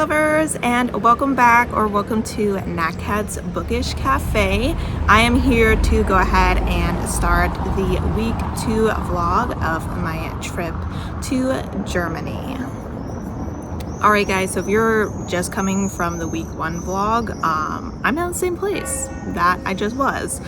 lovers, and welcome back or welcome to Nakat's Bookish Cafe. I am here to go ahead and start the week 2 vlog of my trip to Germany. Alright guys, so if you're just coming from the week 1 vlog, I'm in the same place that I just was.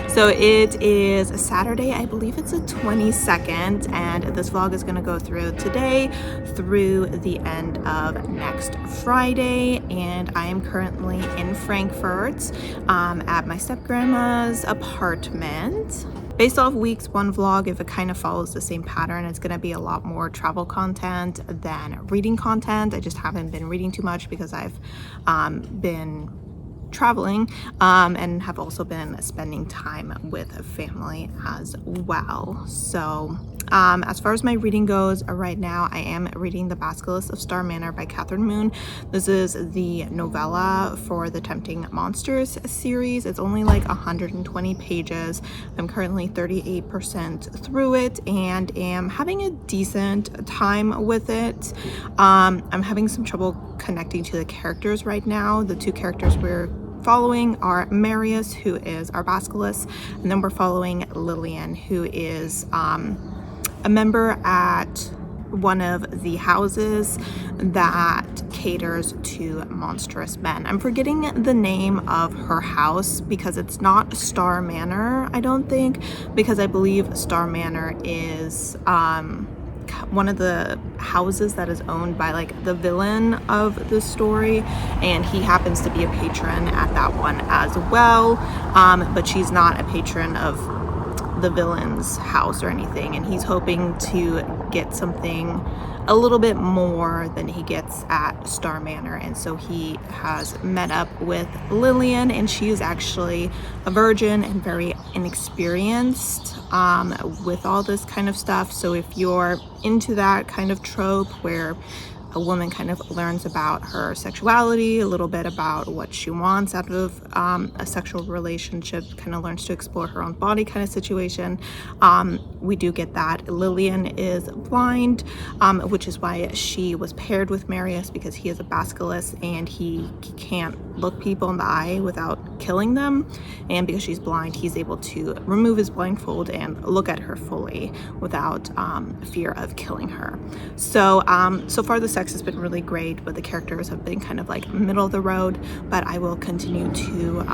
So it is Saturday, I believe it's the 22nd, and this vlog is going to go through today through the end of next Friday, and I am currently in Frankfurt at my step-grandma's apartment. Based off week's 1 vlog, if it kind of follows the same pattern, it's going to be a lot more travel content than reading content. I just haven't been reading too much because I've been traveling and have also been spending time with family as well. So as far as my reading goes, right now I am reading The Basilisk of Star Manor by Catherine Moon. This is the novella for the Tempting Monsters series. It's only like 120 pages. I'm currently 38% through it and am having a decent time with it. I'm having some trouble connecting to the characters right now. The 2 characters we're following are Marius, who is our basilisk, and then we're following Lillian, who is a member at one of the houses that caters to monstrous men. I'm forgetting the name of her house because it's not Star Manor, I don't think, because I believe Star Manor is one of the houses that is owned by like the villain of the story, and he happens to be a patron at that one as well, but she's not a patron of the villain's house or anything, and he's hoping to get something a little bit more than he gets at Star Manor, and so he has met up with Lillian, and she is actually a virgin and very inexperienced with all this kind of stuff. So if you're into that kind of trope where a woman kind of learns about her sexuality, a little bit about what she wants out of a sexual relationship, kind of learns to explore her own body kind of situation, we do get that. Lillian is blind, which is why she was paired with Marius, because he is a basilisk and he can't look people in the eye without killing them, and because she's blind, he's able to remove his blindfold and look at her fully without fear of killing her. So so far the sex has been really great, but the characters have been kind of like middle of the road, but I will continue to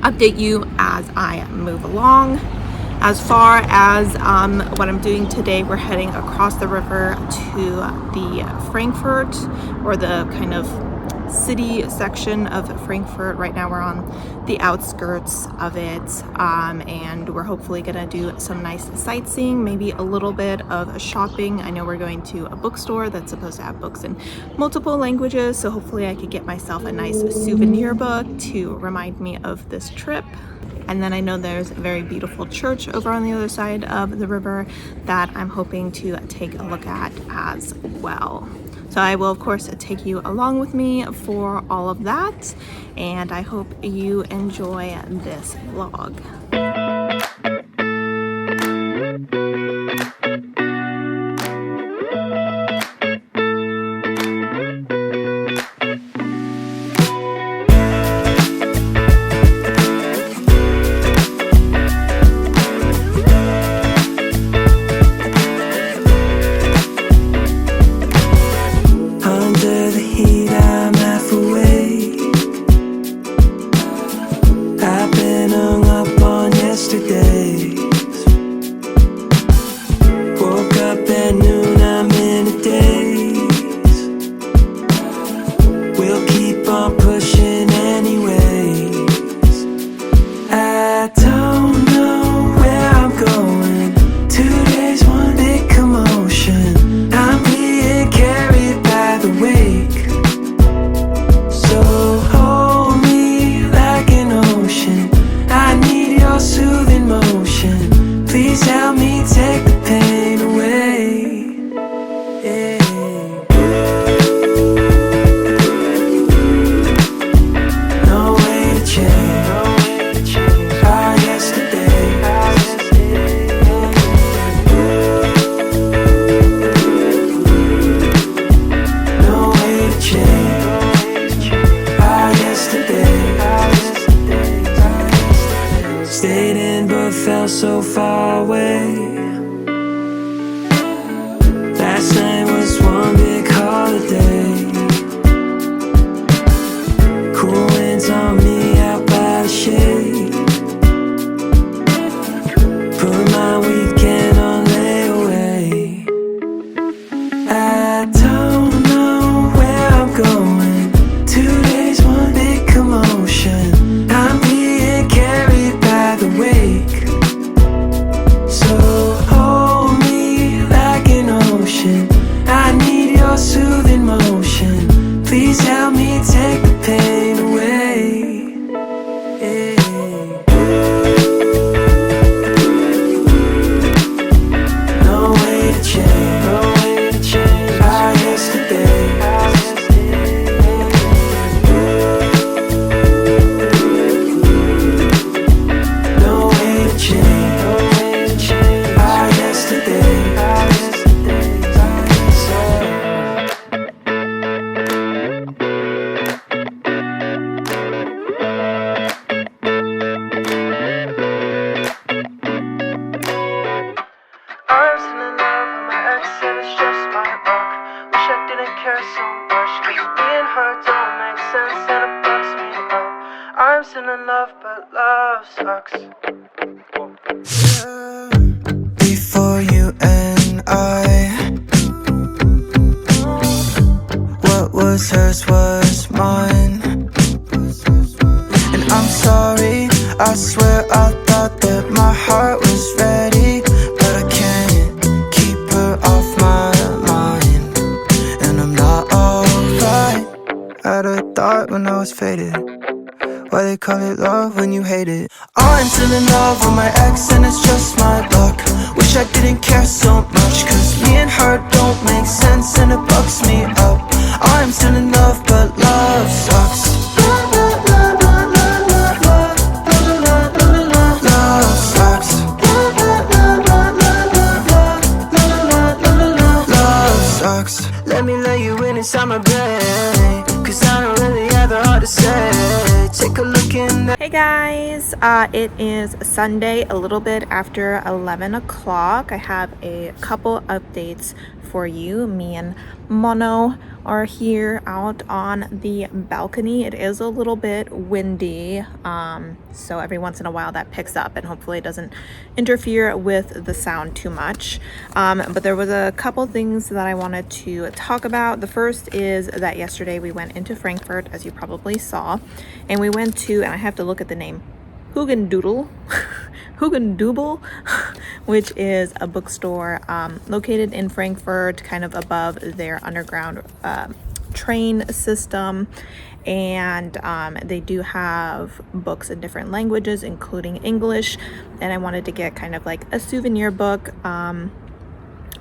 update you as I move along. As far as what I'm doing today, we're heading across the river to the Frankfurt, or the kind of city section of Frankfurt. Right now we're on the outskirts of it, and we're hopefully gonna do some nice sightseeing, maybe a little bit of shopping. I know we're going to a bookstore that's supposed to have books in multiple languages, so hopefully I could get myself a nice souvenir book to remind me of this trip. And then I know there's a very beautiful church over on the other side of the river that I'm hoping to take a look at as well. So I will of course take you along with me for all of that, and I hope you enjoy this vlog. I've been hung up on so far away. Last night was one big holiday. Cool winds on me out by the shade. Put my weekend on layaway. I don't know where I'm going. 2 days, one big commotion. I'm being carried by the wake. So hold me like an ocean. I need your soothing motion. Please help me take the pain away. No way to change our yesterday. No way to change our yesterday. I'm still in love with my ex and it's just my luck. Wish I didn't care so much, 'cause me and her don't make sense and it fucks me up. I'm still in love but love sucks. Before you and what was hers was mine. And I'm sorry, I swear I thought that my heart was ready, but I can't keep her off my mind. And I'm not alright. I had a thought when I was faded. Why they call it love when you hate it? I'm still in love with my ex and it's just my luck. Wish I didn't care so much, 'cause me and her don't make sense and it bugs me up. I'm still in love but love sucks. Love sucks. Love sucks. Let me lay you in inside my brain, 'cause I don't really have the heart to say. Take a look in that. Hey guys, it is Sunday, a little bit after 11 o'clock. I have a couple updates for you. Me and Mono are here out on the balcony. It is a little bit windy, so every once in a while that picks up, and hopefully it doesn't interfere with the sound too much. But there was a couple things that I wanted to talk about. The first is that yesterday we went into Frankfurt, as you probably saw, and we went to, and I have to look at the name, Hugendoodle, Hugendubel, which is a bookstore located in Frankfurt, kind of above their underground train system. And they do have books in different languages, including English. And I wanted to get kind of like a souvenir book. A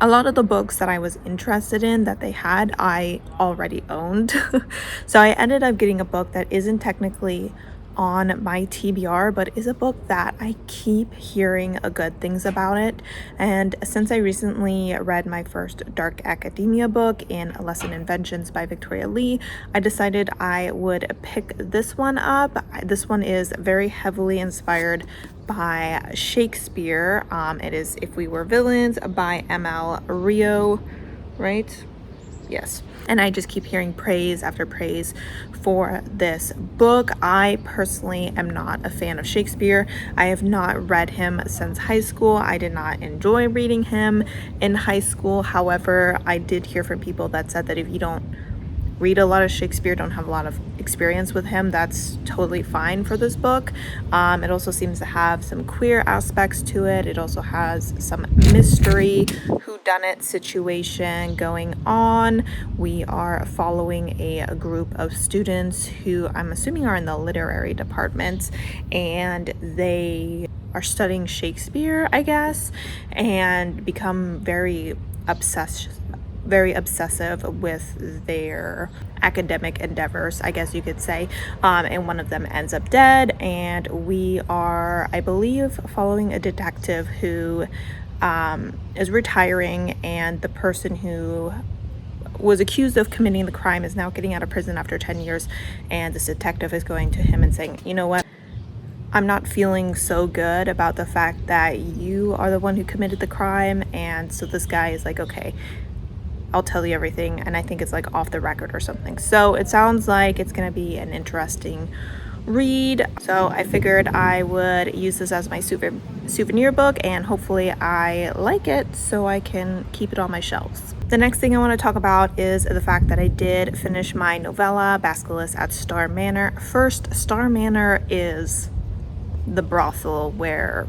lot of the books that I was interested in that they had, I already owned. So I ended up getting a book that isn't technically on my TBR, but is a book that I keep hearing good things about it. And since I recently read my first dark academia book in Lesson Inventions by Victoria Lee, I decided I would pick this one up. This one is very heavily inspired by Shakespeare. It is If We Were Villains by ML Rio, right? Yes. And I just keep hearing praise after praise for this book. I personally am not a fan of Shakespeare. I have not read him since high school. I did not enjoy reading him in high school. However, I did hear from people that said that if you don't read a lot of Shakespeare, don't have a lot of experience with him, that's totally fine for this book. It also seems to have some queer aspects to it. It also has some mystery, whodunit situation going on. We are following a group of students who I'm assuming are in the literary department, and they are studying Shakespeare, I guess, and become very obsessive with their academic endeavors, I guess you could say, and one of them ends up dead, and we are, I believe, following a detective who is retiring, and the person who was accused of committing the crime is now getting out of prison after 10 years, and this detective is going to him and saying, you know what, I'm not feeling so good about the fact that you are the one who committed the crime. And so this guy is like, okay, I'll tell you everything. And I think it's like off the record or something. So it sounds like it's going to be an interesting read. So I figured I would use this as my souvenir book, and hopefully I like it so I can keep it on my shelves. The next thing I want to talk about is the fact that I did finish my novella, Basilisk at Star Manor. First, Star Manor is the brothel where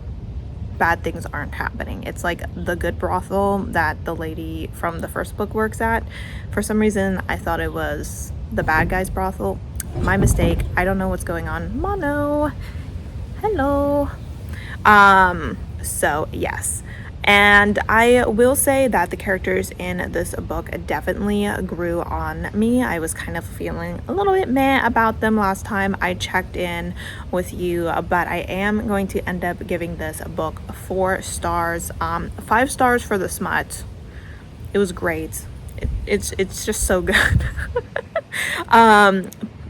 bad things aren't happening. It's like the good brothel that the lady from the first book works at. For some reason, I thought it was the bad guy's brothel. My mistake. I don't know what's going on. Mono. Hello. So yes. And I will say that the characters in this book definitely grew on me. I was kind of feeling a little bit meh about them last time I checked in with you, but I am going to end up giving this book 4 stars. 5 stars for the smut. It was great. It's just so good.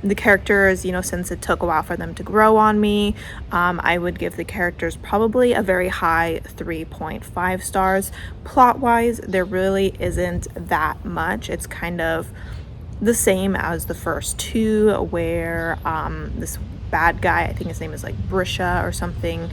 The characters, you know, since it took a while for them to grow on me, I would give the characters probably a very high 3.5 stars. Plot-wise, there really isn't that much. It's kind of the same as the first 2, where this bad guy, I think his name is like Brisha or something,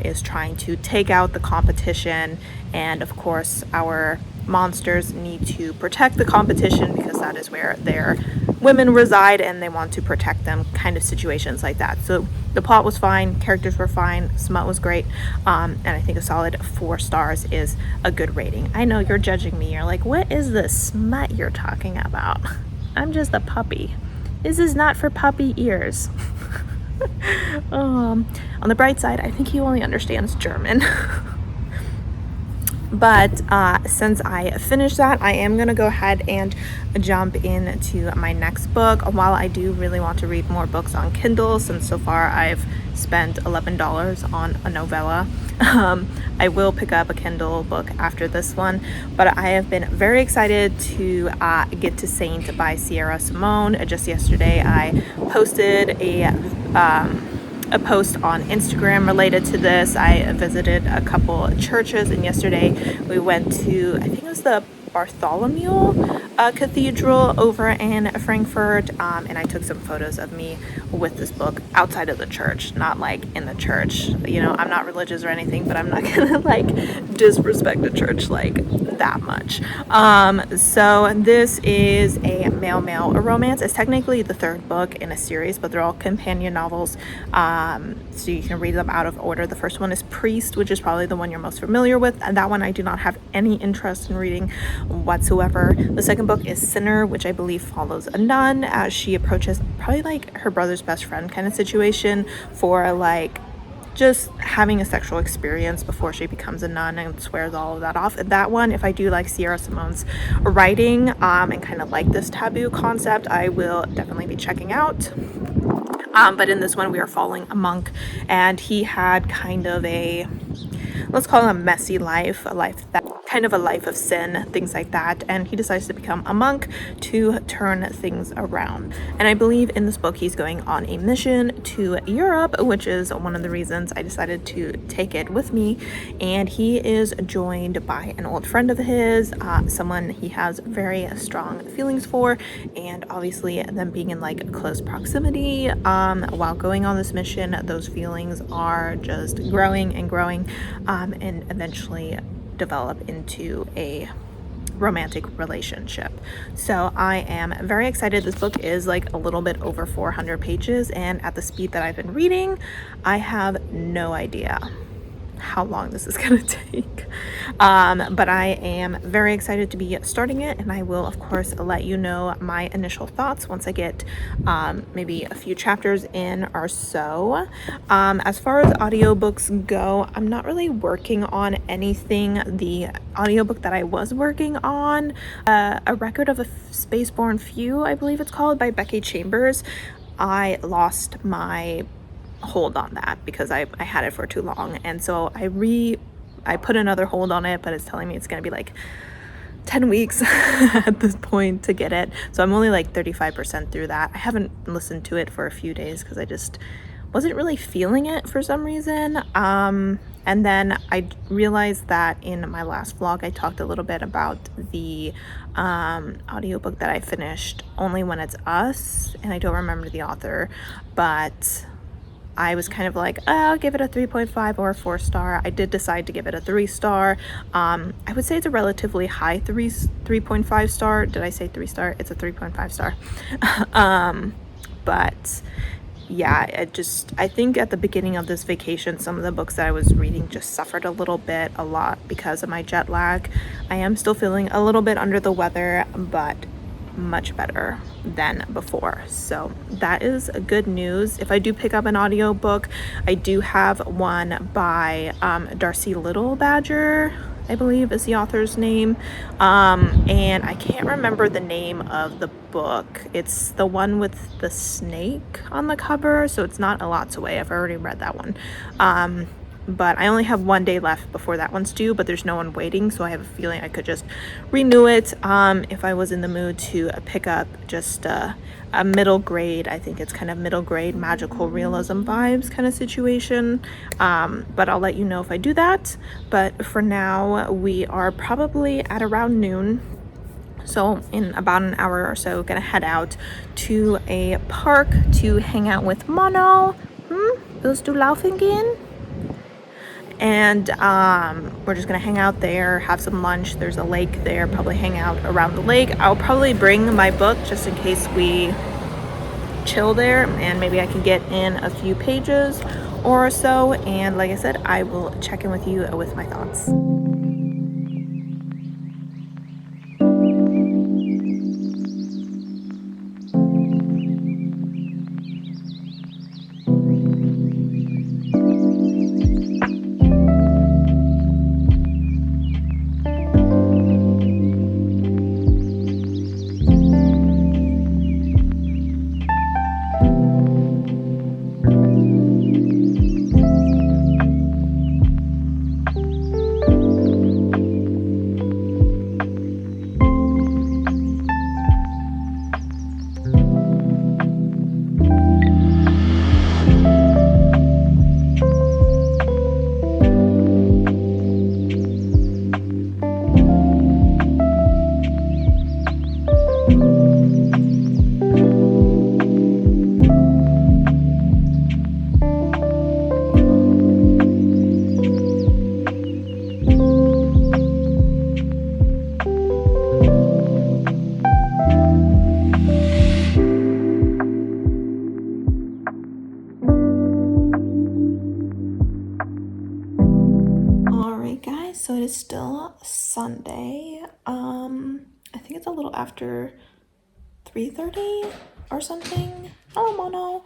is trying to take out the competition, and of course our monsters need to protect the competition because that is where their women reside and they want to protect them, kind of situations like that. So the plot was fine, characters were fine, smut was great, and I think a solid 4 stars is a good rating. I know you're judging me, you're like, what is this smut you're talking about? I'm just a puppy. This is not for puppy ears. On the bright side, I think he only understands German. But since I finished that, I am going to go ahead and jump into my next book. While I do really want to read more books on Kindle, since so far I've spent $11 on a novella, I will pick up a Kindle book after this one. But I have been very excited to get to Saint by Sierra Simone. Just yesterday, I posted a post on Instagram related to this. I visited a couple churches, and yesterday we went to, I think it was the Bartholomew Cathedral over in Frankfurt, and I took some photos of me with this book outside of the church, not like in the church. You know, I'm not religious or anything, but I'm not gonna like disrespect the church like that much. So this is a male-male romance. It's technically the 3rd book in a series, but they're all companion novels, so you can read them out of order. The first one is Priest, which is probably the one you're most familiar with, and that one I do not have any interest in reading whatsoever. The second book is Sinner, which I believe follows a nun as she approaches probably like her brother's best friend kind of situation for like just having a sexual experience before she becomes a nun and swears all of that off. And that one, if I do like Sierra Simone's writing and kind of like this taboo concept, I will definitely be checking out. But in this one, we are following a monk, and he had kind of a, let's call it a messy life, a life that kind of a life of sin, things like that, and he decides to become a monk to turn things around. And I believe in this book he's going on a mission to Europe, which is one of the reasons I decided to take it with me. And he is joined by an old friend of his, someone he has very strong feelings for, and obviously them being in like close proximity while going on this mission, those feelings are just growing and growing, and eventually develop into a romantic relationship. So I am very excited. This book is like a little bit over 400 pages, and at the speed that I've been reading, I have no idea how long this is gonna take, but I am very excited to be starting it, and I will of course let you know my initial thoughts once I get maybe a few chapters in or so. As far as audiobooks go, I'm not really working on anything. The audiobook that I was working on, A Record of a Spaceborne Few, I believe it's called, by Becky Chambers, I lost my hold on that because I had it for too long, and so I put another hold on it, but it's telling me it's gonna be like 10 weeks at this point to get it. So I'm only like 35% through that. I haven't listened to it for a few days because I just wasn't really feeling it for some reason. And then I realized that in my last vlog, I talked a little bit about the audiobook that I finished, Only When It's Us, and I don't remember the author, but I was kind of like, oh, I'll give it a 3.5 or a 4-star. I did decide to give it a 3-star. I would say it's a relatively high 3.5 star. Did I say 3-star? It's a 3.5 star. But yeah, I think at the beginning of this vacation, some of the books that I was reading just suffered a lot because of my jet lag. I am still feeling a little bit under the weather, but much better than before. So that is good news. If I do pick up an audiobook, I do have one by Darcy Little Badger, I believe is the author's name. And I can't remember the name of the book. It's the one with the snake on the cover, so it's not A Lot's Away. I've already read that one. But I only have one day left before that one's due, but there's no one waiting, so I have a feeling I could just renew it if I was in the mood to pick up just a middle grade. I think it's kind of middle grade magical realism vibes kind of situation, but I'll let you know if I do that. But for now, we are probably at around noon, so in about an hour or so, gonna head out to a park to hang out with Mono. Willst du laufen gehen? And we're just gonna hang out there, have some lunch. There's a lake there, probably hang out around the lake. I'll probably bring my book just in case we chill there, and maybe I can get in a few pages or so. And like I said, I will check in with you with my thoughts. So it is still Sunday. I think it's a little after 3:30 or something. Oh, Mono.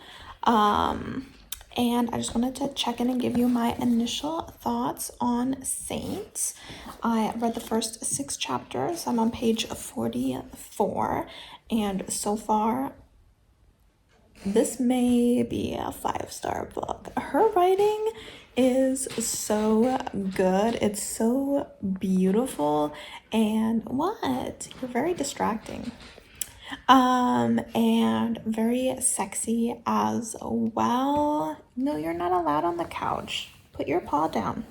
And I just wanted to check in and give you my initial thoughts on Saints. I read the first 6 chapters. I'm on page 44, and so far this may be a 5-star book. Her writing is so good. It's so beautiful. And what? You're very distracting. And very sexy as well. No, you're not allowed on the couch. Put your paw down.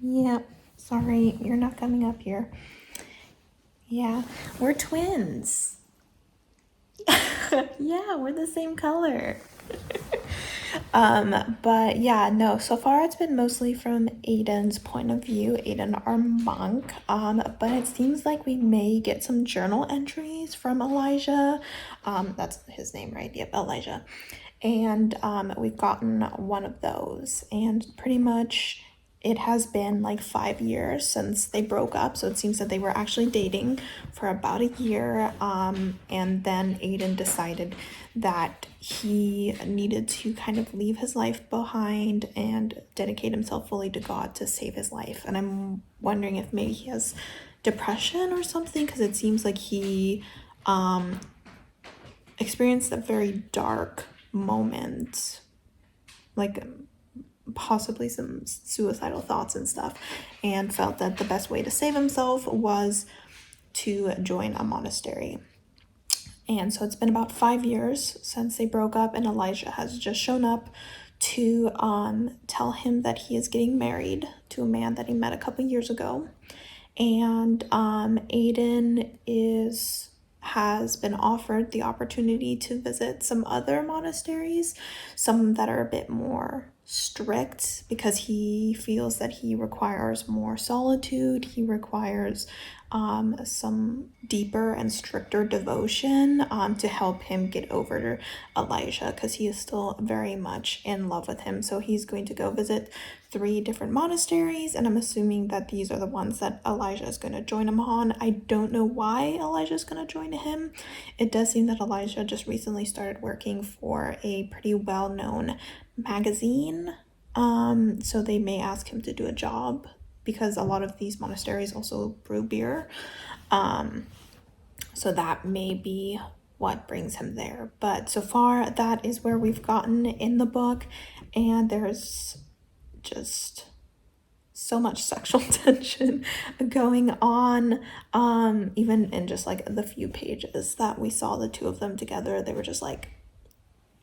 Yeah, sorry, you're not coming up here. Yeah, we're twins. Yeah, we're the same color. But yeah, no, so far it's been mostly from Aiden's point of view, Aiden, our monk. But it seems like we may get some journal entries from Elijah. That's his name, right? Yep, Elijah. And we've gotten one of those, and pretty much it has been like 5 years since they broke up, so it seems that they were actually dating for about a year, and then Aiden decided that he needed to kind of leave his life behind and dedicate himself fully to God to save his life. And I'm wondering if maybe he has depression or something, because it seems like he experienced a very dark moment, like possibly some suicidal thoughts and stuff, and felt that the best way to save himself was to join a monastery. And so it's been about 5 years since they broke up, and Elijah has just shown up to tell him that he is getting married to a man that he met a couple years ago. And Aiden has been offered the opportunity to visit some other monasteries, some that are a bit more strict, because he feels that he requires more solitude. He requires some deeper and stricter devotion to help him get over Elijah, because he is still very much in love with him. So he's going to go visit 3 different monasteries, and I'm assuming that these are the ones that Elijah is going to join him on. I don't know why Elijah is going to join him. It does seem that Elijah just recently started working for a pretty well-known magazine, so they may ask him to do a job, because a lot of these monasteries also brew beer, so that may be what brings him there. But so far, that is where we've gotten in the book, and there's just so much sexual tension going on, even in just like the few pages that we saw the 2 of them together. They were just like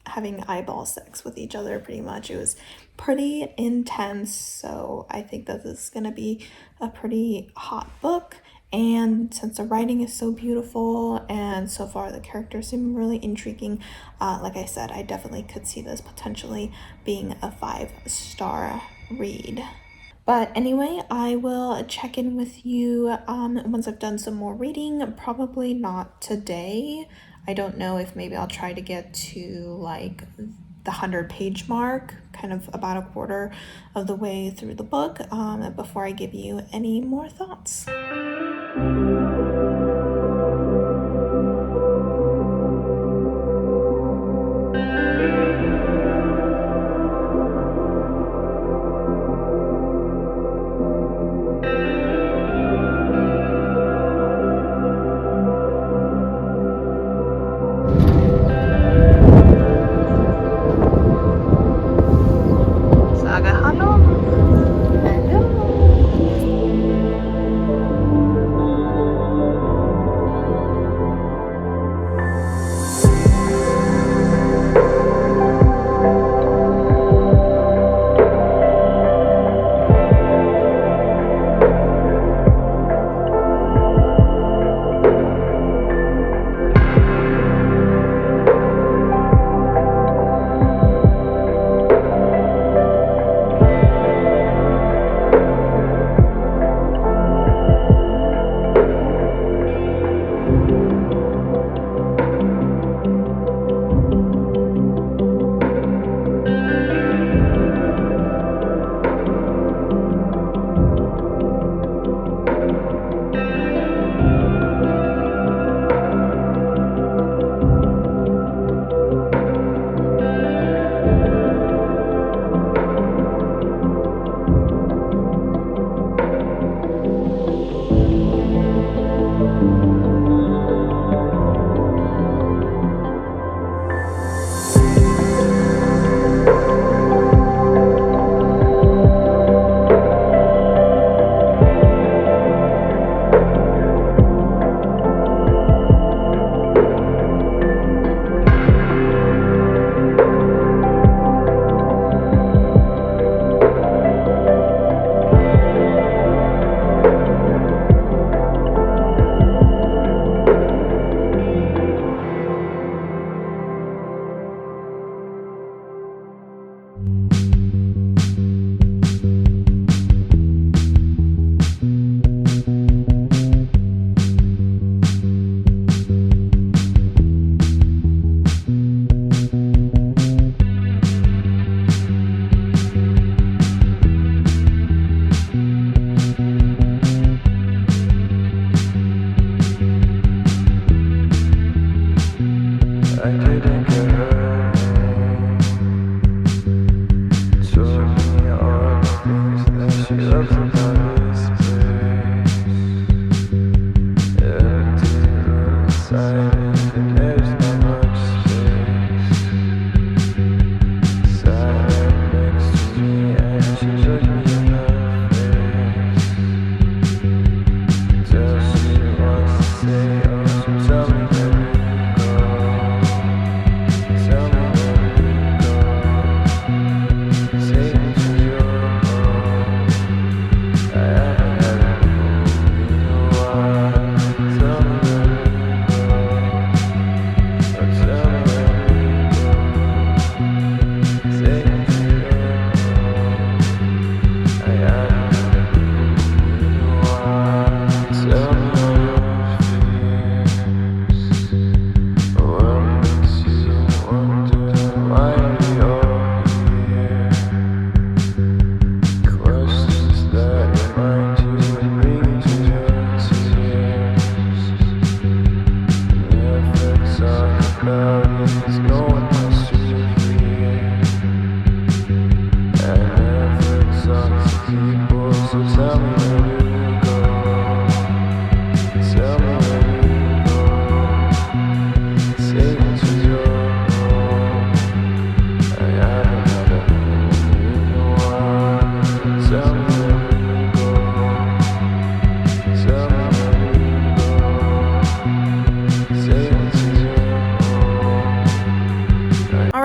having eyeball sex with each other pretty much. It was pretty intense, so I think that this is gonna be a pretty hot book. And since the writing is so beautiful and so far the characters seem really intriguing, like I said, I definitely could see this potentially being a 5-star read. But anyway, I will check in with you once I've done some more reading. Probably not today. I don't know if maybe I'll try to get to like the 100-page mark, kind of about a quarter of the way through the book, before I give you any more thoughts.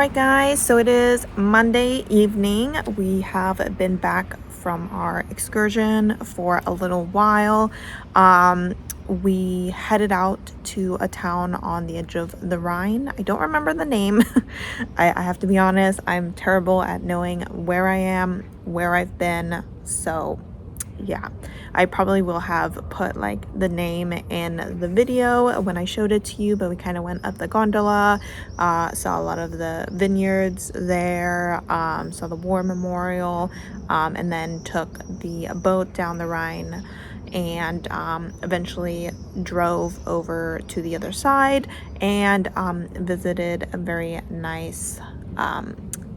Alright guys, so it is Monday evening. We have been back from our excursion for a little while. We headed out to a town on the edge of the Rhine. I don't remember the name. I have to be honest, I'm terrible at knowing where I am, where I've been, so yeah, I probably will have put like the name in the video when I showed it to you, but we kind of went up the gondola, saw a lot of the vineyards there, saw the war memorial, and then took the boat down the Rhine and eventually drove over to the other side and visited a very nice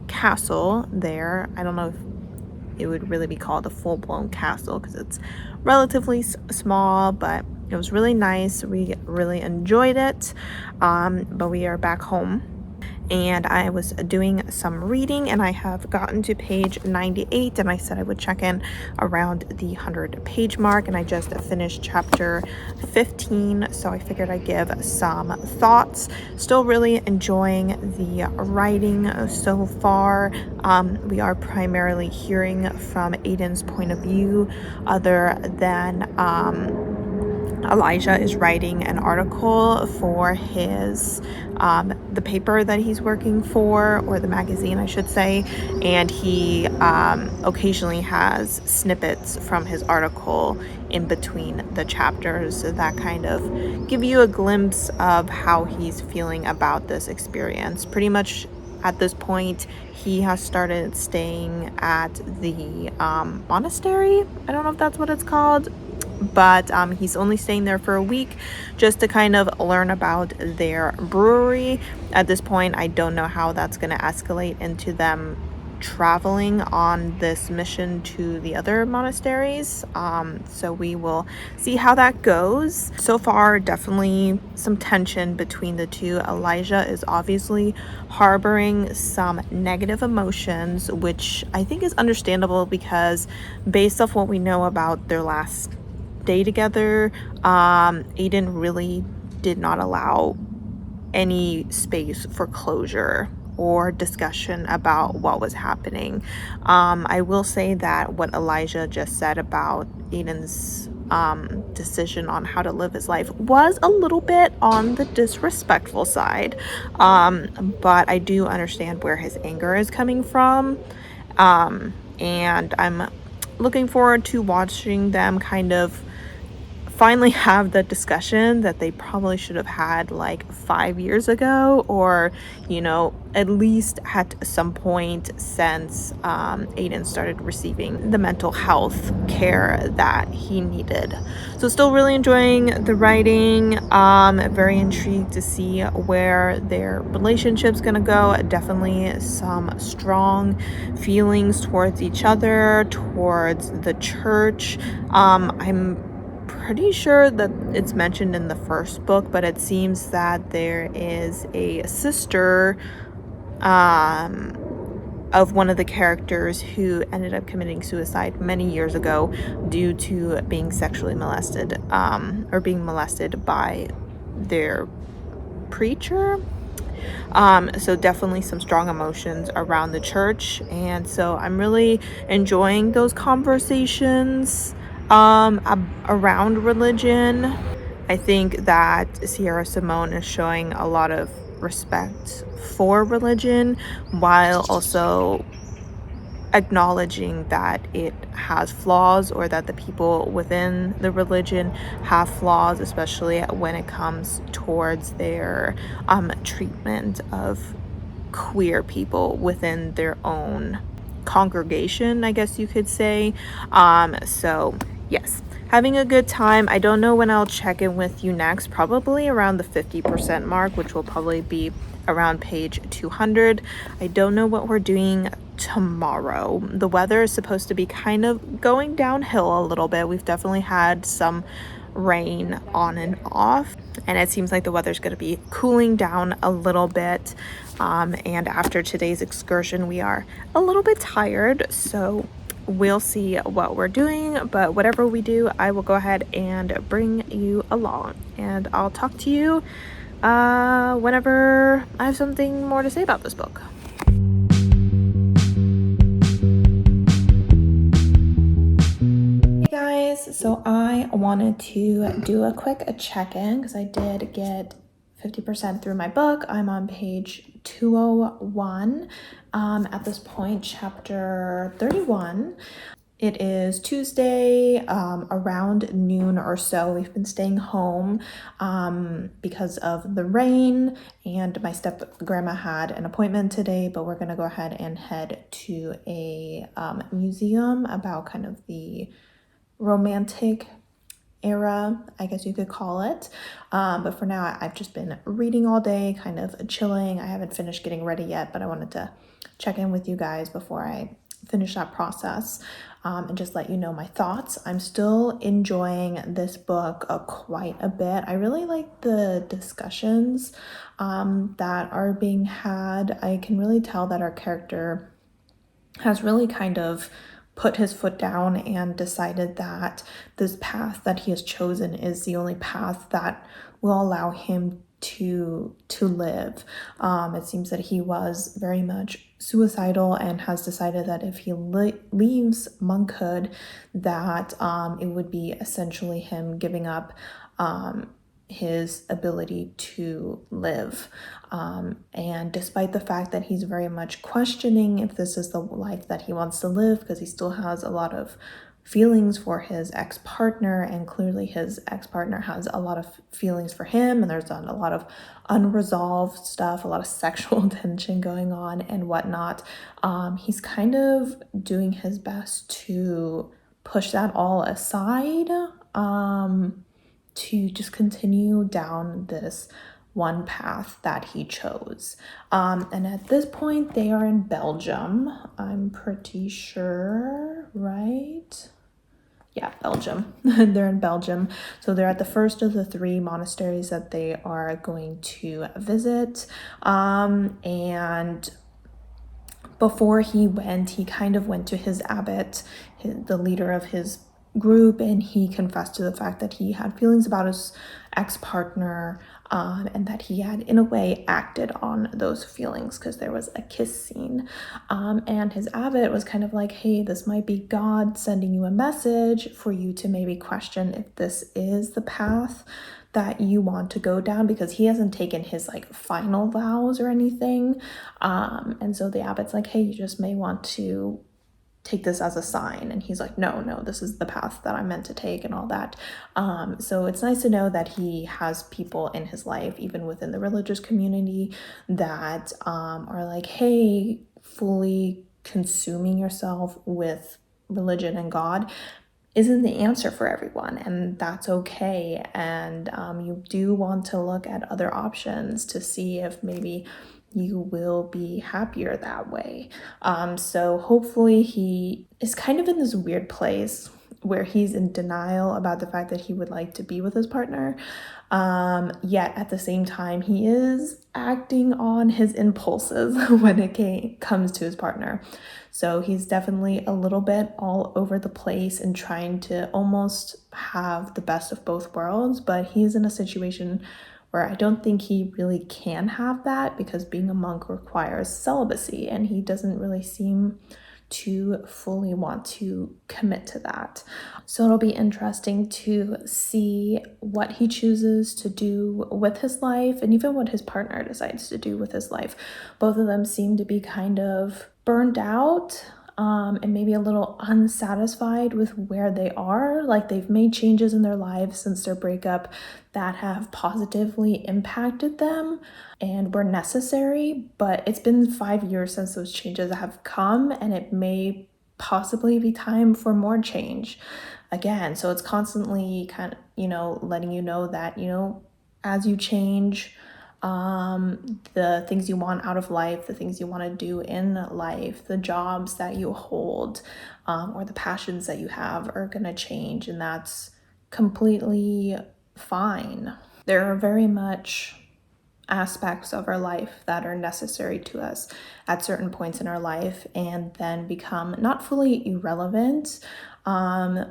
castle there. I don't know if it would really be called a full-blown castle because it's relatively small, but it was really nice. We really enjoyed it, but we are back home and I was doing some reading and I have gotten to page 98 and I said I would check in around the 100-page mark, and I just finished chapter 15, so I figured I'd give some thoughts. Still really enjoying the writing so far. We are primarily hearing from Aiden's point of view, other than Elijah is writing an article for his the paper that he's working for, or the magazine I should say, and he occasionally has snippets from his article in between the chapters, so that kind of give you a glimpse of how he's feeling about this experience. Pretty much at this point he has started staying at the monastery. I don't know if that's what it's called, but he's only staying there for a week just to kind of learn about their brewery. At this point, I don't know how that's going to escalate into them traveling on this mission to the other monasteries, so we will see how that goes. So far, definitely some tension between the two. Elijah is obviously harboring some negative emotions, which I think is understandable because based off what we know about their last day together, Aiden really did not allow any space for closure or discussion about what was happening. I will say that what Elijah just said about Aiden's decision on how to live his life was a little bit on the disrespectful side, but I do understand where his anger is coming from, and I'm looking forward to watching them kind of finally have the discussion that they probably should have had like 5 years ago, or at least at some point since Aiden started receiving the mental health care that he needed. So still really enjoying the writing, very intrigued to see where their relationship's gonna go. Definitely some strong feelings towards each other, towards the church. I'm pretty sure that it's mentioned in the first book, but it seems that there is a sister of one of the characters who ended up committing suicide many years ago due to being sexually molested, or being molested by their preacher. So definitely some strong emotions around the church, and so I'm really enjoying those conversations around religion. I think that Sierra Simone is showing a lot of respect for religion while also acknowledging that it has flaws, or that the people within the religion have flaws, especially when it comes towards their treatment of queer people within their own congregation, I guess you could say. So yes, having a good time. I don't know when I'll check in with you next, probably around the 50% mark, which will probably be around page 200. I don't know what we're doing tomorrow. The weather is supposed to be kind of going downhill a little bit. We've definitely had some rain on and off, and it seems like the weather's going to be cooling down a little bit, and after today's excursion we are a little bit tired, so we'll see what we're doing. But whatever we do, I will go ahead and bring you along, and I'll talk to you whenever I have something more to say about this book. guys, so I wanted to do a quick check-in because I did get 50% through my book. I'm on page 201 at this point, chapter 31. It is Tuesday, around noon or so. We've been staying home because of the rain, and my step-grandma had an appointment today, but we're gonna go ahead and head to a museum about kind of the romantic era, I guess you could call it. But for now, I've just been reading all day, kind of chilling. I haven't finished getting ready yet, but I wanted to check in with you guys before I finish that process, and just let you know my thoughts. I'm still enjoying this book quite a bit. I really like the discussions that are being had. I can really tell that our character has really kind of put his foot down and decided that this path that he has chosen is the only path that will allow him to live. It seems that he was very much suicidal and has decided that if he leaves monkhood, that it would be essentially him giving up his ability to live. And despite the fact that he's very much questioning if this is the life that he wants to live, because he still has a lot of feelings for his ex-partner, and clearly his ex-partner has a lot of feelings for him, and there's a lot of unresolved stuff, a lot of sexual tension going on and whatnot. He's kind of doing his best to push that all aside, to just continue down this one path that he chose. And at this point, they are in Belgium, I'm pretty sure, right? Yeah, Belgium. They're in Belgium. So they're at the first of the 3 monasteries that they are going to visit. And before he went, he kind of went to his abbot, the leader of his group, and he confessed to the fact that he had feelings about his ex-partner, and that he had in a way acted on those feelings because there was a kiss scene, and his abbot was kind of like, hey, this might be God sending you a message for you to maybe question if this is the path that you want to go down, because he hasn't taken his like final vows or anything, and so the abbot's like, hey, you just may want to take this as a sign. And he's like, no, this is the path that I'm meant to take and all that. So it's nice to know that he has people in his life, even within the religious community, that are like, hey, fully consuming yourself with religion and God isn't the answer for everyone, and that's okay. And you do want to look at other options to see if maybe you will be happier that way. So hopefully he is kind of in this weird place where he's in denial about the fact that he would like to be with his partner. Yet at the same time, he is acting on his impulses when it comes to his partner. So he's definitely a little bit all over the place and trying to almost have the best of both worlds, but he's in a situation where I don't think he really can have that, because being a monk requires celibacy, and he doesn't really seem to fully want to commit to that. So it'll be interesting to see what he chooses to do with his life, and even what his partner decides to do with his life. Both of them seem to be kind of burned out, and maybe a little unsatisfied with where they are. Like, they've made changes in their lives since their breakup that have positively impacted them and were necessary, but it's been 5 years since those changes have come, and it may possibly be time for more change again. So it's constantly kind of, letting you know that, as you change, the things you want out of life, the things you want to do in life, the jobs that you hold, or the passions that you have are going to change, and that's completely fine. There are very much aspects of our life that are necessary to us at certain points in our life and then become not fully irrelevant,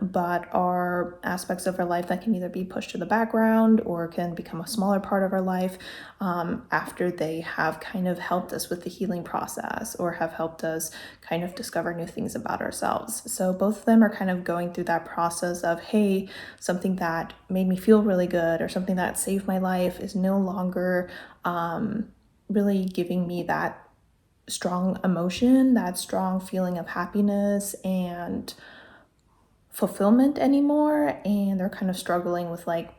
but are aspects of our life that can either be pushed to the background or can become a smaller part of our life after they have kind of helped us with the healing process or have helped us kind of discover new things about ourselves. So both of them are kind of going through that process of, hey, something that made me feel really good or something that saved my life is no longer really giving me that strong emotion, that strong feeling of happiness and fulfillment anymore, and they're kind of struggling with like,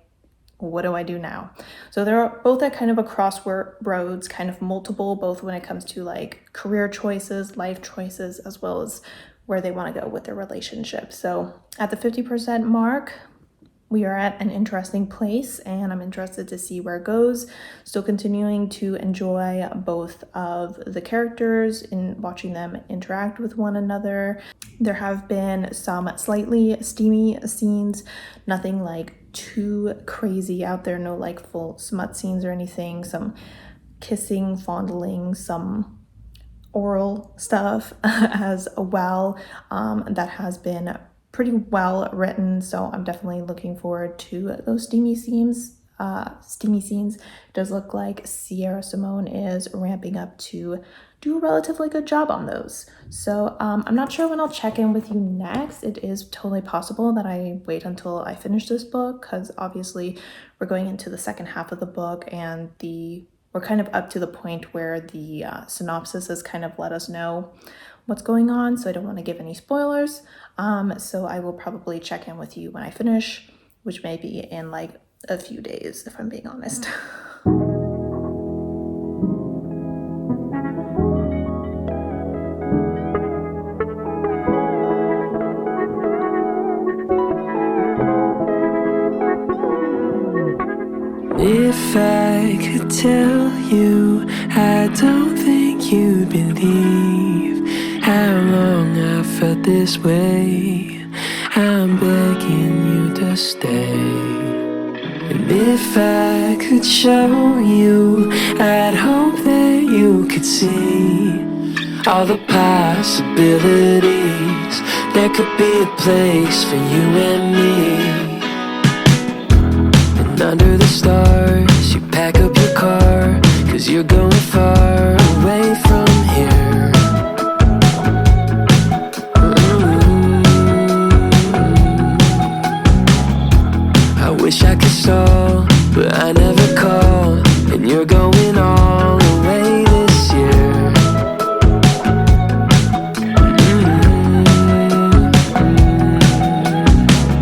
what do I do now? So they're both at kind of a crossroads, kind of multiple, both when it comes to like career choices, life choices, as well as where they want to go with their relationship. So at the 50% mark, we are at an interesting place, and I'm interested to see where it goes. Still continuing to enjoy both of the characters in watching them interact with one another. There have been some slightly steamy scenes, nothing like too crazy out there, no like full smut scenes or anything, some kissing, fondling, some oral stuff as well. That has been pretty well written, so I'm definitely looking forward to those steamy scenes. It does look like Sierra Simone is ramping up to do a relatively good job on those. So I'm not sure when I'll check in with you next. It is totally possible that I wait until I finish this book, because obviously we're going into the second half of the book, and we're kind of up to the point where the synopsis has kind of let us know what's going on, so I don't want to give any spoilers. So I will probably check in with you when I finish, which may be in like a few days, if I'm being honest. If I could tell you, I don't think you'd believe how long I felt this way. I'm begging you to stay. And if I could show you, I'd hope that you could see all the possibilities. There could be a place for you and me. Under the stars, you pack up your car, 'cause you're going far away from here. I wish I could stall, but I never call, and you're going all the way this year.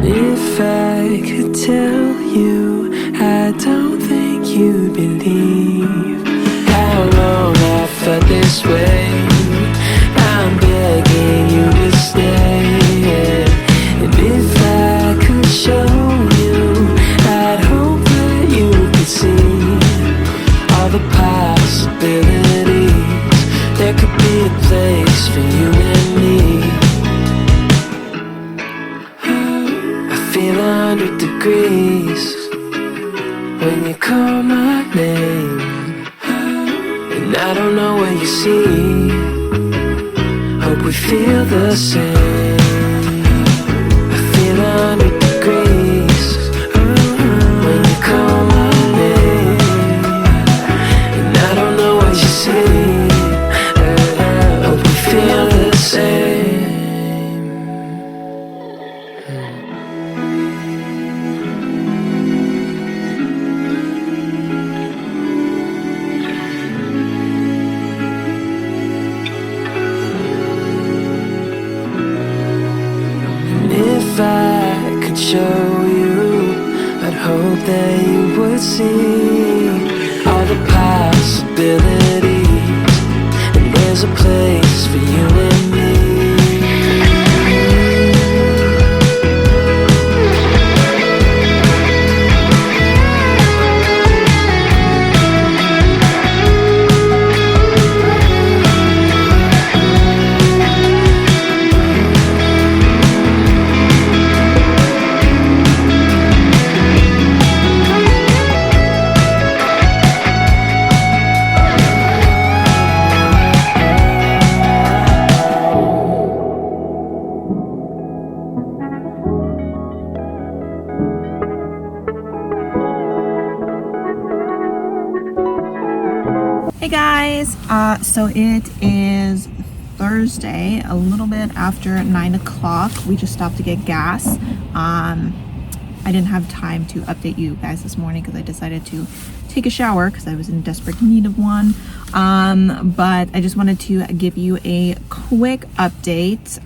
If I could tell you, I don't think you'd believe how long I felt this way. I'm begging you to stay. And if I could show you, I'd hope that you could see all the possibilities. There could be a place for you and me. I feel 100 degrees when you call my name, and I don't know what you see. Hope we feel the same. I feel 100 degrees when you call my name, and I don't know what you see. Hope we feel the same. If I could show you, I'd hope that you would see all the possibilities, and there's a place for you and me. Hey guys, so it is Thursday, a little bit after 9 o'clock. We just stopped to get gas. I didn't have time to update you guys this morning because I decided to take a shower because I was in desperate need of one. But I just wanted to give you a quick update.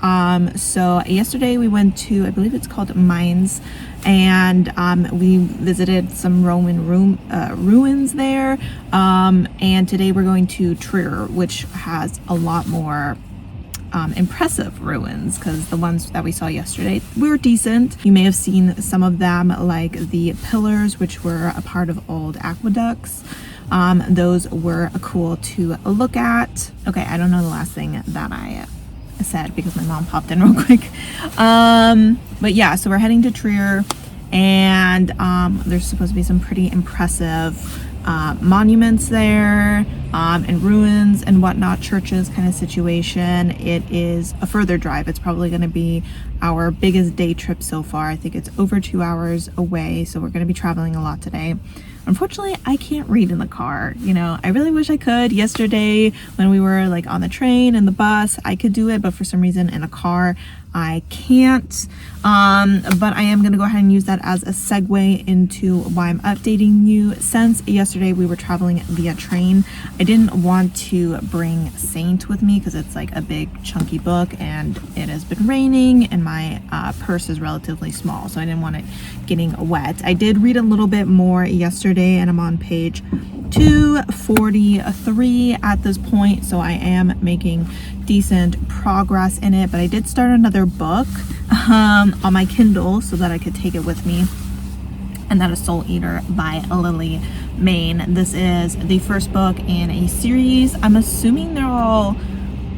So yesterday we went to, I believe it's called MONKS, and we visited some Roman ruins there. And today we're going to Trier, which has a lot more impressive ruins, because the ones that we saw yesterday were decent. You may have seen some of them, like the pillars, which were a part of old aqueducts. Those were cool to look at. Okay, I don't know the last thing that I said because my mom popped in real quick. But yeah, so we're heading to Trier, and there's supposed to be some pretty impressive monuments there, and ruins and whatnot, churches kind of situation. It is a further drive. It's probably going to be our biggest day trip so far. I think it's over 2 hours away, so we're going to be traveling a lot today. Unfortunately, I can't read in the car. You know, I really wish I could. Yesterday when we were like on the train and the bus, I could do it, but for some reason in a car I can't. But I am going to go ahead and use that as a segue into why I'm updating you. Since yesterday we were traveling via train, I didn't want to bring Saint with me because it's like a big chunky book, and it has been raining and my purse is relatively small, so I didn't want it getting wet. I did read a little bit more yesterday, and I'm on page 243 at this point, so I am making decent progress in it. But I did start another book on my Kindle so that I could take it with me, and that is Soul Eater by Lily Main. This is the first book in a series. I'm assuming they're all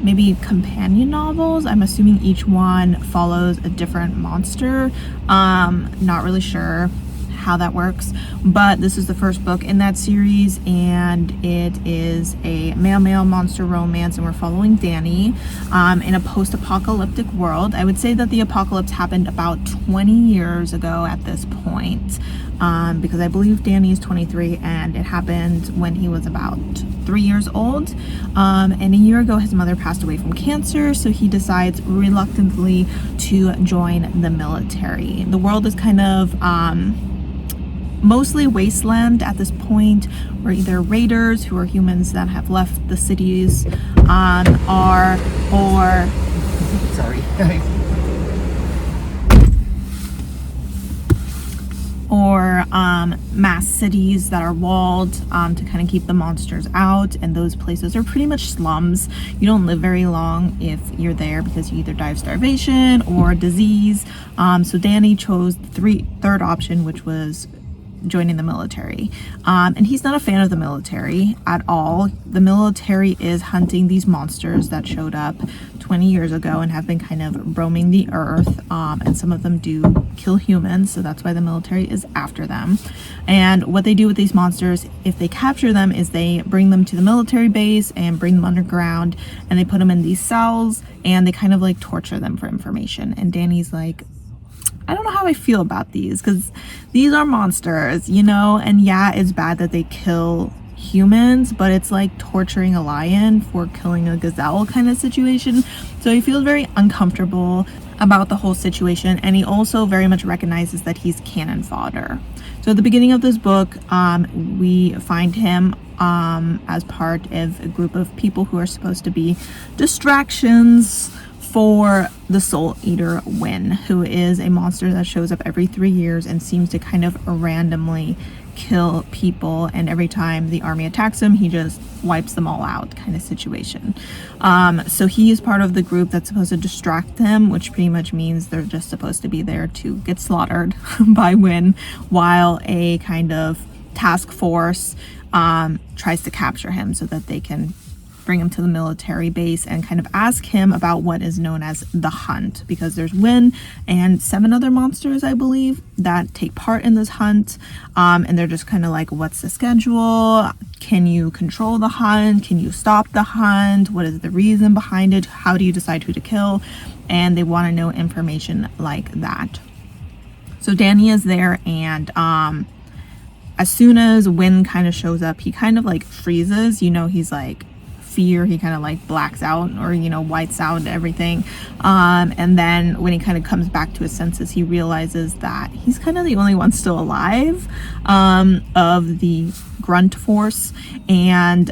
maybe companion novels. I'm assuming each one follows a different monster. Not really sure how that works, but this is the first book in that series, and it is a male monster romance, and we're following Danny in a post-apocalyptic world. I would say that the apocalypse happened about 20 years ago at this point, because I believe Danny is 23 and it happened when he was about 3 years old, and a year ago his mother passed away from cancer, so he decides reluctantly to join the military. The world is kind of mostly wasteland at this point, where either raiders, who are humans that have left the cities, or mass cities that are walled to kind of keep the monsters out, and those places are pretty much slums. You don't live very long if you're there because you either die of starvation or disease. So Danny chose the third option, which was joining the military, and he's not a fan of the military at all. The military is hunting these monsters that showed up 20 years ago and have been kind of roaming the earth, and some of them do kill humans, so that's why the military is after them. And what they do with these monsters, if they capture them, is they bring them to the military base and bring them underground, and they put them in these cells, and they kind of like torture them for information. And Danny's like, I don't know how I feel about these, because these are monsters, you know, and yeah, it's bad that they kill humans, but it's like torturing a lion for killing a gazelle kind of situation. So he feels very uncomfortable about the whole situation, and he also very much recognizes that he's cannon fodder. So at the beginning of this book, we find him as part of a group of people who are supposed to be distractions for the Soul Eater Win, who is a monster that shows up every 3 years and seems to kind of randomly kill people, and every time the army attacks him, he just wipes them all out kind of situation. So he is part of the group that's supposed to distract them, which pretty much means they're just supposed to be there to get slaughtered by Win, while a kind of task force tries to capture him so that they can bring him to the military base and kind of ask him about what is known as the hunt, because there's Win and 7 other monsters, I believe, that take part in this hunt, and they're just kind of like, what's the schedule? Can you control the hunt? Can you stop the hunt? What is the reason behind it? How do you decide who to kill? And they want to know information like that. So Danny is there, and as soon as Win kind of shows up, he kind of like freezes, he's like fear, he kind of like blacks out or whites out everything, and then when he kind of comes back to his senses, he realizes that he's kind of the only one still alive of the grunt force, and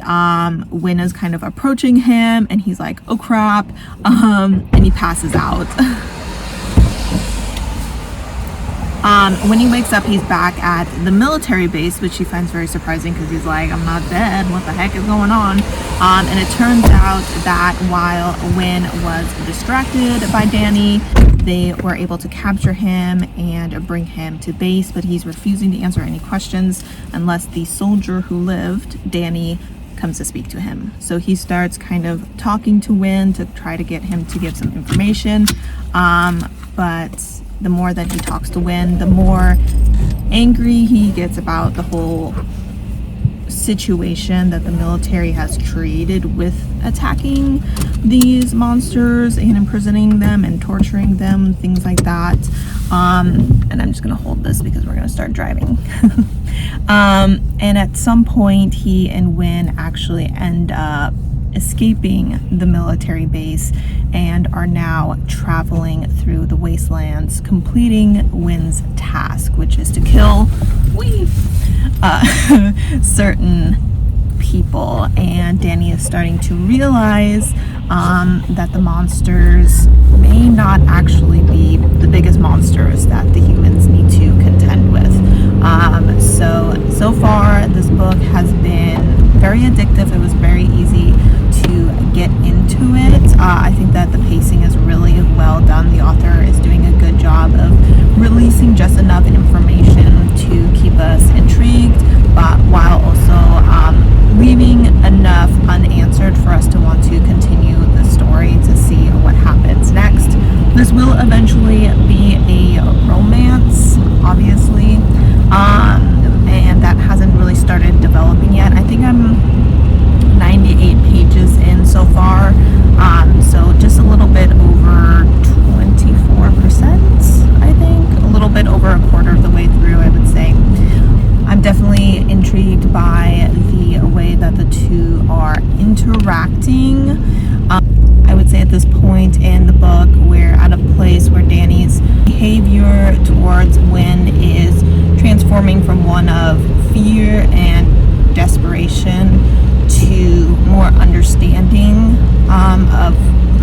Win is kind of approaching him, and he's like, oh crap, and he passes out. When he wakes up, he's back at the military base, which he finds very surprising because he's like, I'm not dead, what the heck is going on? And it turns out that while Win was distracted by Danny, they were able to capture him and bring him to base, but he's refusing to answer any questions unless the soldier who lived, Danny, comes to speak to him. So he starts kind of talking to Win to try to get him to give some information, but the more that he talks to Win, the more angry he gets about the whole situation that the military has created with attacking these monsters and imprisoning them and torturing them, things like that. And I'm just gonna hold this because we're gonna start driving. And at some point, he and Win actually end up escaping the military base and are now traveling through the wastelands, completing Win's task, which is to kill certain people. And Danny is starting to realize that the monsters may not actually be the biggest monsters that the humans need to contend with. So far this book has been very addictive. It was very easy to get into it. I think that the pacing is really well done. The author is doing a good job of releasing just enough information to keep us intrigued, but while also leaving enough unanswered for us to want to continue the story to see what happens next. This will eventually be a romance, obviously, and that hasn't really started developing yet. I think I'm 98 pages in so far, so just a little bit over 24%, I think, a little bit over a quarter of the way through, I would say. I'm definitely intrigued by the way that the two are interacting. I would say at this point in the book, we're at a place where Danny's behavior towards Win is transforming from one of fear and desperation to more understanding of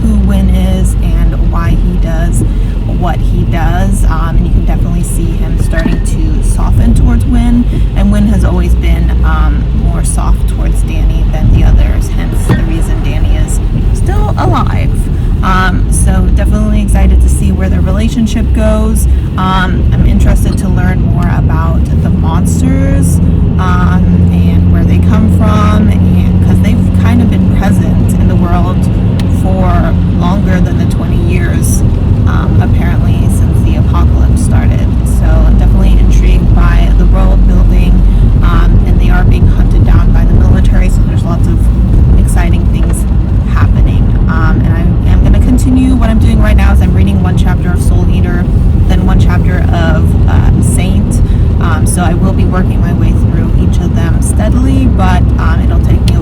who Win is and why he does what he does, and you can definitely see him starting to soften towards Win, and Win has always been more soft towards Danny than the others, hence the reason Danny is still alive. So definitely excited to see where their relationship goes. I'm interested to learn more about the monsters and where they come from, and because they've kind of been present in the world for longer than the 20 years apparently since the apocalypse started. So I'm definitely intrigued by the world building, and they are being hunted down by the military, so there's lots of exciting things happening. And I am going to continue what I'm doing right now is I'm reading one chapter of Soul Eater, then one chapter of Saint. So I will be working my way through each of them steadily, but it'll take me a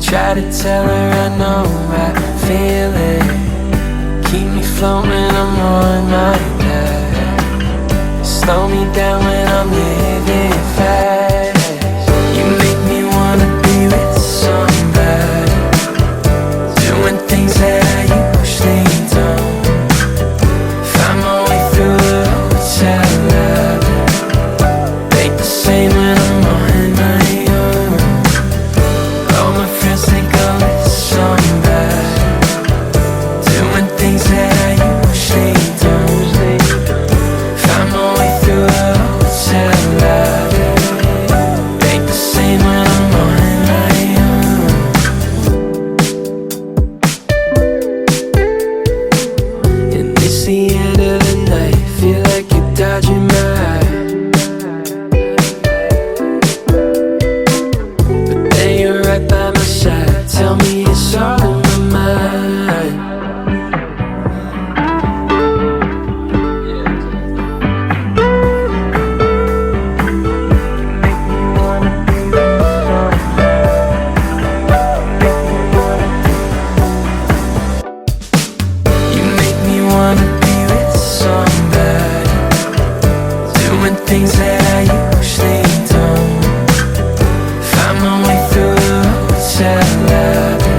Try to tell her I know I feel it. Keep me floating when I'm on my back. Slow me down when I'm living fast. You make me wanna be with somebody, doing things that I usually don't. Find my way through the hotel lobby. Think the same when I'm on my own. All my friends think I'm with somebody, doing things that I usually don't. Find my way through the hotel lobby. Think the same when I'm on my own. And it's the end of the night, feel like you're dodging my eye. But then you're right by my side, tell me it's all in my mind. You make me wanna be with somebody, doing things that I usually don't. Find my way through the hotel lobby.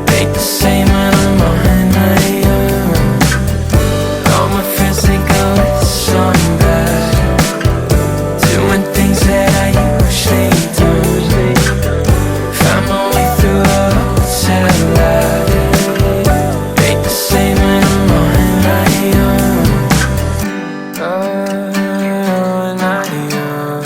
Think the same when I'm on my own. All my friends think I'm with somebody, doing things that I usually don't. Find my way through the hotel lobby. Think the same when I'm on my own. On my own.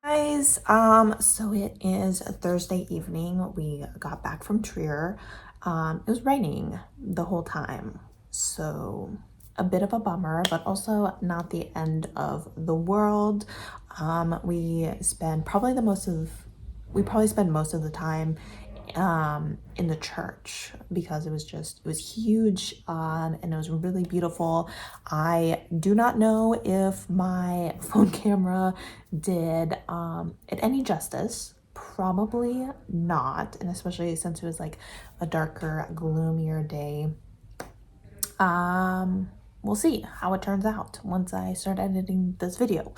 Guys, so it is a Thursday evening. We got back from Trier. It was raining the whole time, so a bit of a bummer, but also not the end of the world. We probably spend most of the time in the church because it was huge, and it was really beautiful. I do not know if my phone camera did it any justice. Probably not, and especially since it was like a darker, gloomier day. We'll see how it turns out once I start editing this video.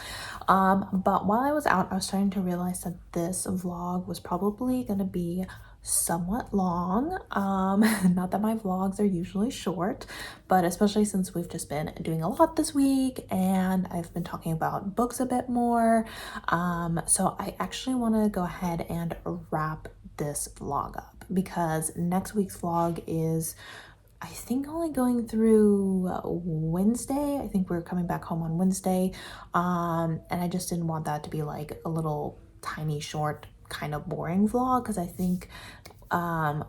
But while I was out, I was starting to realize that this vlog was probably gonna be somewhat long. Not that my vlogs are usually short, but especially since we've just been doing a lot this week and I've been talking about books a bit more. So I actually want to go ahead and wrap this vlog up because next week's vlog is, I think, only going through Wednesday. I think we're coming back home on Wednesday. And I just didn't want that to be like a little tiny short kind of boring vlog because I think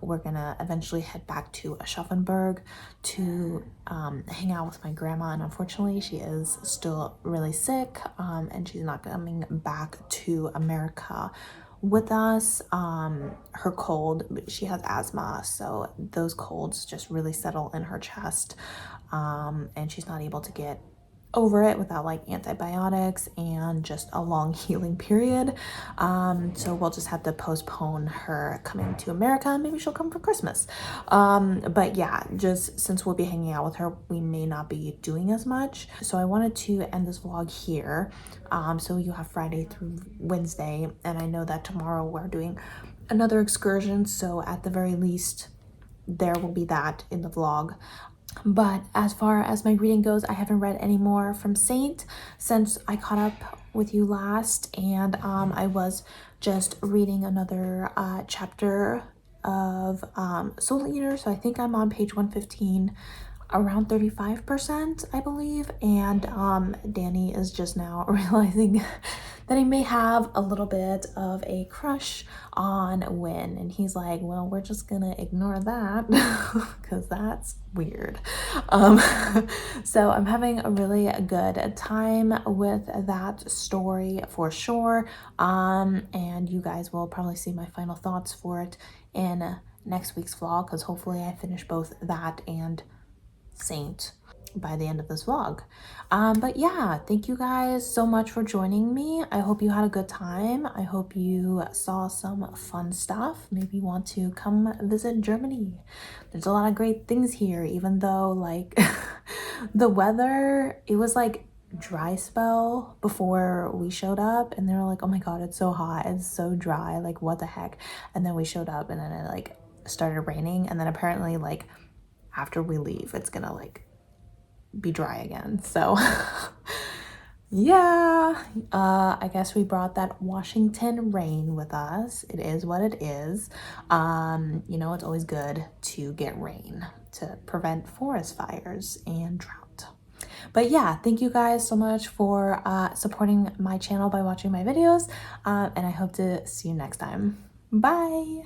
we're gonna eventually head back to Aschaffenburg to hang out with my grandma, and unfortunately she is still really sick, and she's not coming back to America with us. Her cold, she has asthma, so those colds just really settle in her chest, and she's not able to get over it without like antibiotics and just a long healing period. So we'll just have to postpone her coming to America. Maybe she'll come for Christmas. But yeah, just since we'll be hanging out with her, we may not be doing as much. So I wanted to end this vlog here. So you have Friday through Wednesday, and I know that tomorrow we're doing another excursion, so at the very least there will be that in the vlog. But as far as my reading goes, I haven't read any more from Saint since I caught up with you last, and I was just reading another chapter of Soul Eater, so I think I'm on page 115. around 35%, I believe. And Danny is just now realizing that he may have a little bit of a crush on Win. And he's like, well, we're just gonna ignore that because that's weird. So I'm having a really good time with that story for sure. And you guys will probably see my final thoughts for it in next week's vlog, because hopefully I finish both that and Saint by the end of this vlog. But yeah, thank you guys so much for joining me. I hope you had a good time. I hope you saw some fun stuff. Maybe you want to come visit Germany. There's a lot of great things here, even though like the weather, it was like dry spell before we showed up, and they were like, oh my god, it's so hot, it's so dry, like what the heck. And then we showed up and then it like started raining, and then apparently like after we leave it's gonna like be dry again. So yeah, I guess we brought that Washington rain with us. It is what it is. You know, it's always good to get rain to prevent forest fires and drought. But yeah, thank you guys so much for supporting my channel by watching my videos, and I hope to see you next time. Bye.